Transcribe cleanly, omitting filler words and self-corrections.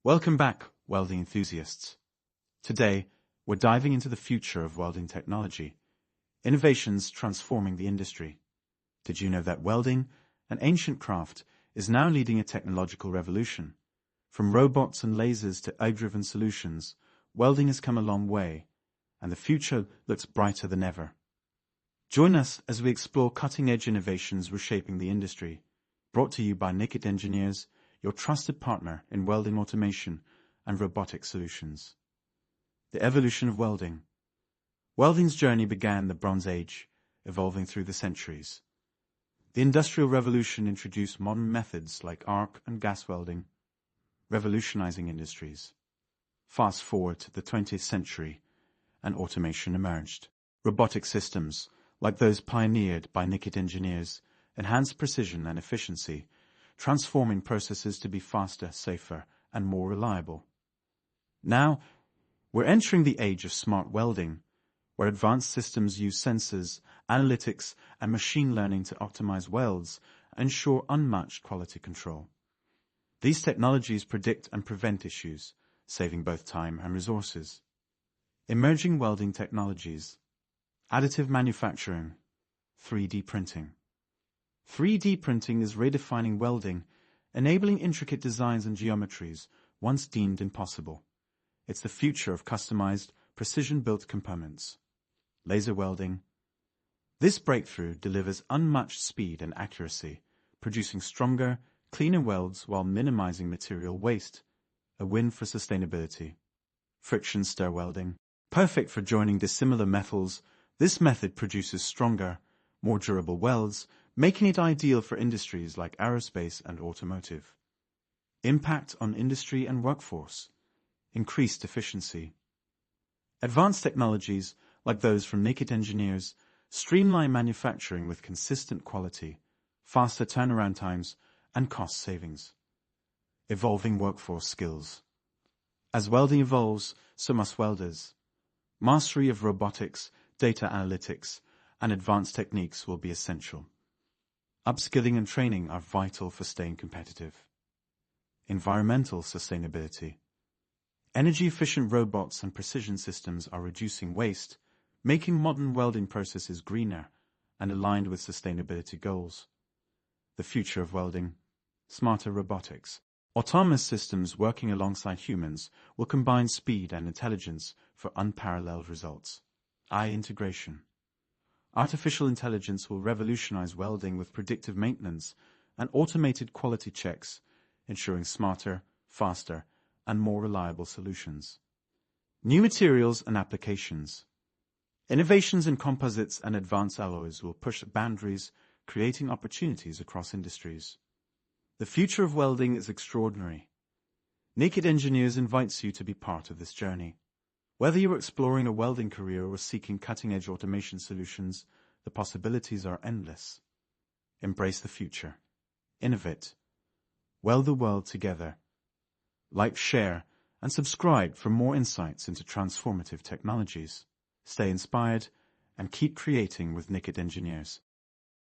Welcome back, welding enthusiasts. Today, we're diving into the future of welding technology, innovations transforming the industry. Did you know that welding, an ancient craft, is now leading a technological revolution? From robots and lasers to AI-driven solutions, welding has come a long way, and the future looks brighter than ever. Join us as we explore cutting-edge innovations reshaping the industry, brought to you by Nikit Engineers, your trusted partner in welding automation and robotic solutions. The evolution of welding. Welding's journey began in the Bronze Age, evolving through the centuries. The Industrial Revolution introduced modern methods like arc and gas welding, revolutionizing industries. Fast forward to the 20th century, and automation emerged. Robotic systems, like those pioneered by Nikit Engineers, enhanced precision and efficiency, transforming processes to be faster, safer, and more reliable. Now, we're entering the age of smart welding, where advanced systems use sensors, analytics, and machine learning to optimize welds and ensure unmatched quality control. These technologies predict and prevent issues, saving both time and resources. Emerging welding technologies. Additive manufacturing. 3D printing. 3D printing is redefining welding, enabling intricate designs and geometries once deemed impossible. It's the future of customized, precision-built components. Laser welding. This breakthrough delivers unmatched speed and accuracy, producing stronger, cleaner welds while minimizing material waste. A win for sustainability. Friction stir welding. Perfect for joining dissimilar metals, this method produces stronger, more durable welds, making it ideal for industries like aerospace and automotive. Impact on industry and workforce. Increased efficiency. Advanced technologies, like those from Nikit Engineers, streamline manufacturing with consistent quality, faster turnaround times, and cost savings. Evolving workforce skills. As welding evolves, so must welders. Mastery of robotics, data analytics, and advanced techniques will be essential. Upskilling and training are vital for staying competitive. Environmental sustainability. Energy-efficient robots and precision systems are reducing waste, making modern welding processes greener and aligned with sustainability goals. The future of welding. Smarter robotics. Autonomous systems working alongside humans will combine speed and intelligence for unparalleled results. AI integration. Artificial intelligence will revolutionize welding with predictive maintenance and automated quality checks, ensuring smarter, faster, and more reliable solutions. New materials and applications. Innovations in composites and advanced alloys will push boundaries, creating opportunities across industries. The future of welding is extraordinary. Nikit Engineers invites you to be part of this journey. Whether you're exploring a welding career or seeking cutting-edge automation solutions, the possibilities are endless. Embrace the future. Innovate. Weld the world together. Like, share, and subscribe for more insights into transformative technologies. Stay inspired and keep creating with Nikit Engineers.